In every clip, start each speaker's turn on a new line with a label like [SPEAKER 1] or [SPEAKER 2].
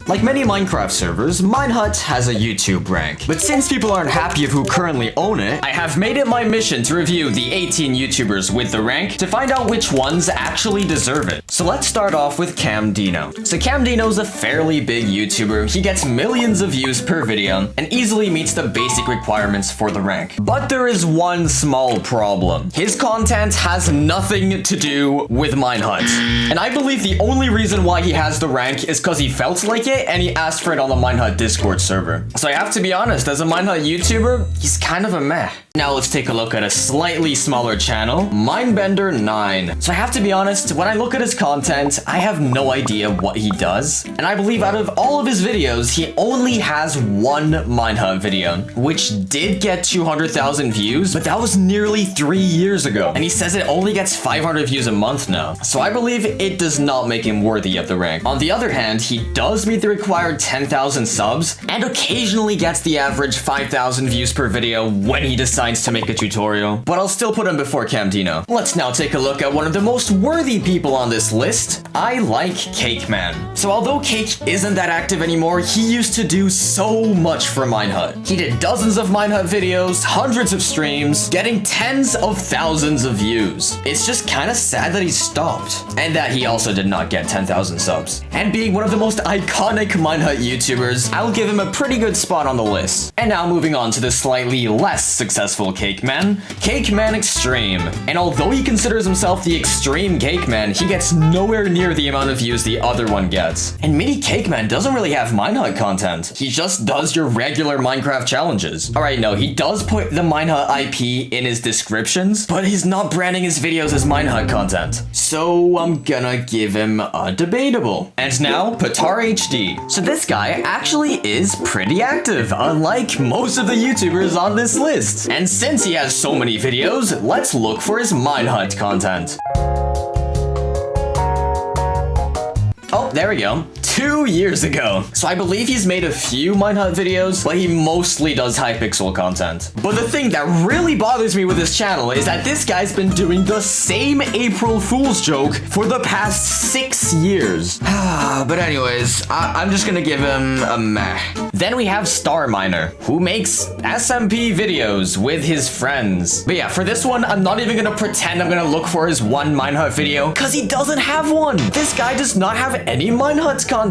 [SPEAKER 1] Like many Minecraft servers, Minehuts has a YouTube rank. But since people aren't happy of who currently own it, I have made it my mission to review the 18 YouTubers with the rank to find out which ones actually deserve it. So let's start off with CamDino. So CamDino's a fairly big YouTuber. He gets millions of views per video and easily meets the basic requirements for the rank. But there is one small problem. His content has nothing to do with Minehuts. And I believe the only reason why he has the rank is because he felt like it and he asked for it on the Minehut Discord server. So I have to be honest, as a Minehut YouTuber, he's kind of a meh. Now let's take a look at a slightly smaller channel, Minebender9. So I have to be honest, when I look at his content, I have no idea what he does. And I believe out of all of his videos, he only has one Minehut video, which did get 200,000 views, but that was nearly 3 years ago. And he says it only gets 500 views a month now. So I believe it does not make him worthy of the rank. On the other hand, he does meet the required 10,000 subs and occasionally gets the average 5,000 views per video when he decides to make a tutorial, but I'll still put him before CamDino. Let's now take a look at one of the most worthy people on this list. I like Cakeman. So although Cake isn't that active anymore, he used to do so much for Minehut. He did dozens of Minehut videos, hundreds of streams, getting tens of thousands of views. It's just kind of sad that he stopped, and that he also did not get 10,000 subs. And being one of the most iconic Minehut YouTubers, I'll give him a pretty good spot on the list. And now moving on to the slightly less successful Cakeman, Cakeman Extreme. And although he considers himself the extreme Cakeman, he gets nowhere near the amount of views the other one gets. And Mini Cakeman doesn't really have Minehut content. He just does your regular Minecraft challenges. Alright, no, he does put the Minehut IP in his descriptions, but he's not branding his videos as Minehut content. So I'm gonna give him a debatable. And now, Patar HD. So this guy actually is pretty active, unlike most of the YouTubers on this list. And since he has so many videos, let's look for his Minehut content. Oh, there we go. 2 years ago. So I believe he's made a few Minehunt videos, but he mostly does Hypixel content. But the thing that really bothers me with this channel is that this guy's been doing the same April Fool's joke for the past 6 years. But anyways, I'm just gonna give him a meh. Then we have Star Miner, who makes SMP videos with his friends. But yeah, for this one, I'm not even gonna pretend I'm gonna look for his one Minehunt video, because he doesn't have one. This guy does not have any Minehuts content.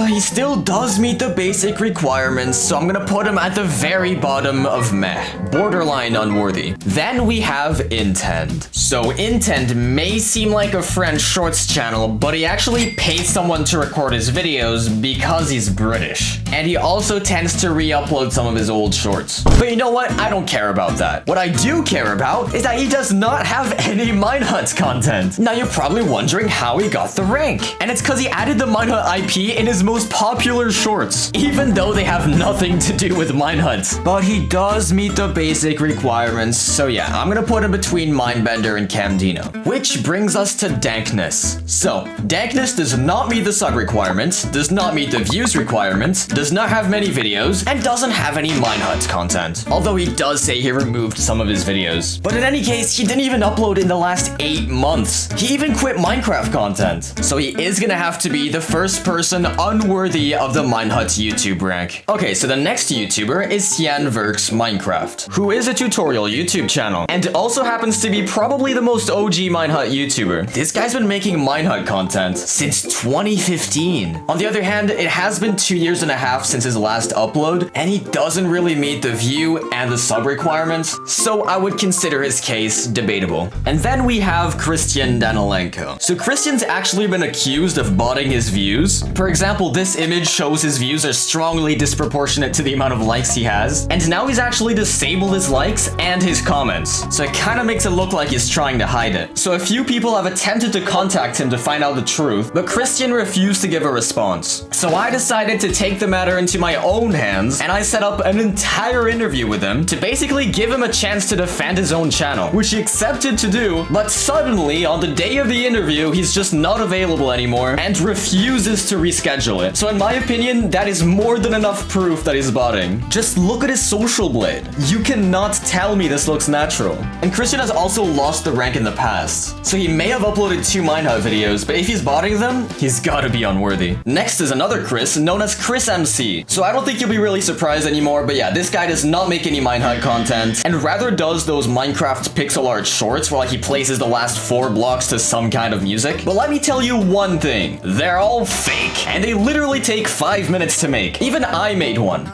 [SPEAKER 1] He still does meet the basic requirements, so I'm gonna put him at the very bottom of meh. Borderline unworthy. Then we have Intend. So Intend may seem like a French shorts channel, but he actually pays someone to record his videos because he's British. And he also tends to re-upload some of his old shorts. But you know what? I don't care about that. What I do care about is that he does not have any Minehuts content. Now you're probably wondering how he got the rank. And it's because he added the Minehut IP in his most popular shorts, even though they have nothing to do with Minehuts. But he does meet the basic requirements, so yeah, I'm gonna put him between Minebender and CamDino. Which brings us to Dankness. So, Dankness does not meet the sub requirements, does not meet the views requirements, does not have many videos, and doesn't have any Minehuts content. Although he does say he removed some of his videos. But in any case, he didn't even upload in the last 8 months. He even quit Minecraft content. So he is gonna have to be the first person unworthy of the Minehuts YouTube rank. Okay, so the next YouTuber is Cyanverx Minecraft, who is a tutorial YouTube channel, and also happens to be probably the most OG Minehut YouTuber. This guy's been making Minehut content since 2015. On the other hand, it has been 2.5 years since his last upload, and he doesn't really meet the view and the sub requirements, so I would consider his case debatable. And then we have Christian Danilenko. So Christian's actually been accused of botting his views. For example, this image shows his views are strongly disproportionate to the amount of likes he has, and now he's actually disabled his likes and his comments, so it kind of makes it look like he's trying to hide it. So a few people have attempted to contact him to find out the truth, but Christian refused to give a response. So I decided to take the matter into my own hands, and I set up an entire interview with him to basically give him a chance to defend his own channel, which he accepted to do, but suddenly, on the day of the interview, he's just not available anymore and refuses refuses to reschedule it. So in my opinion, that is more than enough proof that he's botting. Just look at his social blade. You cannot tell me this looks natural. And Christian has also lost the rank in the past. So he may have uploaded 2 Minehut videos, but if he's botting them, he's gotta be unworthy. Next is another Chris, known as Chris MC. So I don't think you'll be really surprised anymore, but yeah, this guy does not make any Minehut content, and rather does those Minecraft pixel art shorts where like he places the last 4 blocks to some kind of music. But let me tell you one thing, they're all fake, and they literally take 5 minutes to make. Even I made one.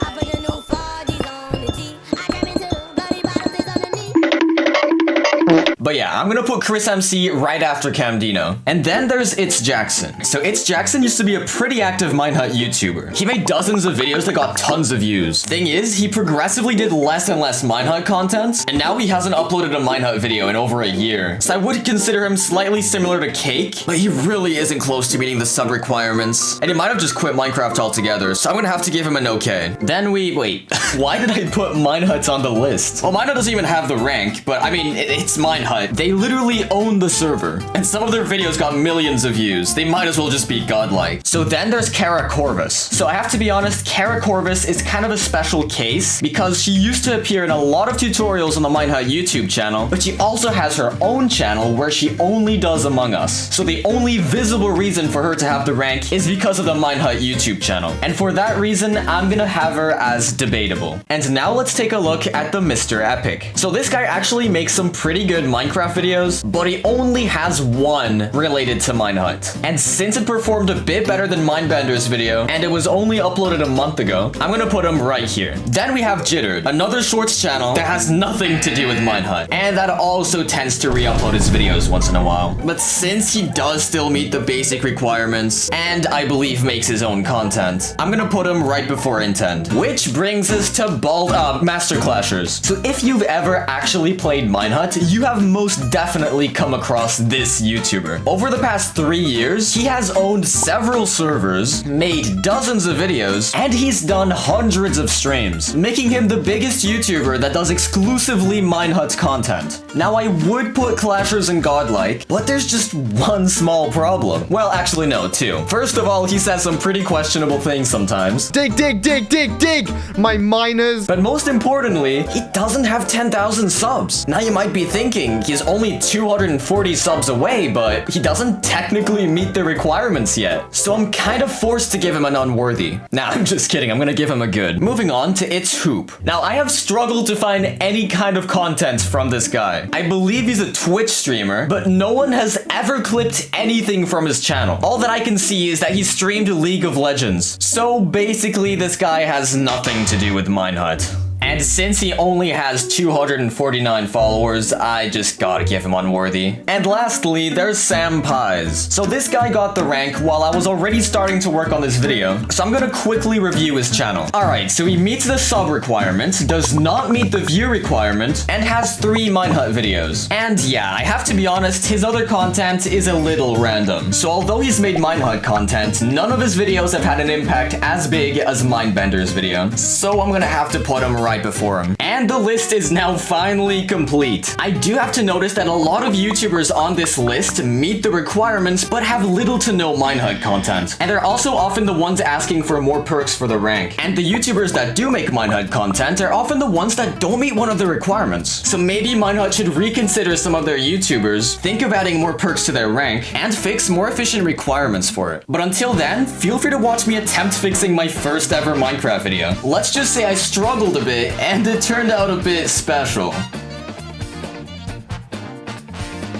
[SPEAKER 1] But yeah, I'm gonna put Chris MC right after Camdino. And then there's It's Jackson. So It's Jackson used to be a pretty active Minehuts YouTuber. He made dozens of videos that got tons of views. Thing is, he progressively did less and less Minehuts content, and now he hasn't uploaded a Minehuts video in over a year. So I would consider him slightly similar to Cake, but he really isn't close to meeting the sub requirements. And he might have just quit Minecraft altogether, so I'm gonna have to give him an okay. Then wait, why did I put Minehuts on the list? Well, Minehuts doesn't even have the rank, but I mean, it's Minehuts. They literally own the server, and some of their videos got millions of views. They might as well just be godlike. So then there's Kara Corvus. So I have to be honest, Kara Corvus is kind of a special case because she used to appear in a lot of tutorials on the Minehuts YouTube channel, but she also has her own channel where she only does Among Us. So the only visible reason for her to have the rank is because of the Minehuts YouTube channel. And for that reason, I'm gonna have her as debatable. And now let's take a look at the Mr. Epic. So this guy actually makes some pretty good Minecraft videos, but he only has one related to Minehuts. And since it performed a bit better than Mindbender's video, and it was only uploaded a month ago, I'm gonna put him right here. Then we have Jittered, another shorts channel that has nothing to do with Minehuts, and that also tends to re-upload his videos once in a while. But since he does still meet the basic requirements, and I believe makes his own content, I'm gonna put him right before Intend. Which brings us to Master Clashers. So if you've ever actually played Minehuts, you have most definitely come across this YouTuber. Over the past 3 years, he has owned several servers, made dozens of videos, and he's done hundreds of streams, making him the biggest YouTuber that does exclusively Minehuts content. Now I would put Clashers and Godlike, but there's just one small problem. Well, actually no, 2. First of all, he says some pretty questionable things sometimes.
[SPEAKER 2] Dig, my miners.
[SPEAKER 1] But most importantly, he doesn't have 10,000 subs. Now you might be thinking, he's only 240 subs away, but he doesn't technically meet the requirements yet. So I'm kind of forced to give him an unworthy. Nah, I'm just kidding. I'm gonna give him a good. Moving on to It's Hoop. Now, I have struggled to find any kind of content from this guy. I believe he's a Twitch streamer, but no one has ever clipped anything from his channel. All that I can see is that he streamed League of Legends. So basically, this guy has nothing to do with Minehuts. And since he only has 249 followers, I just gotta give him unworthy. And lastly, there's Sam Pies. So this guy got the rank while I was already starting to work on this video, so I'm gonna quickly review his channel. Alright, so he meets the sub requirement, does not meet the view requirement, and has 3 Minehuts videos. And yeah, I have to be honest, his other content is a little random. So although he's made Minehuts content, none of his videos have had an impact as big as Mindbender's video. So I'm gonna have to put him right before him. And the list is now finally complete. I do have to notice that a lot of YouTubers on this list meet the requirements but have little to no Minehuts content. And they're also often the ones asking for more perks for the rank. And the YouTubers that do make Minehuts content are often the ones that don't meet one of the requirements. So maybe Minehuts should reconsider some of their YouTubers, think of adding more perks to their rank, and fix more efficient requirements for it. But until then, feel free to watch me attempt fixing my first ever Minecraft video. Let's just say I struggled a bit, and it turned out a bit special.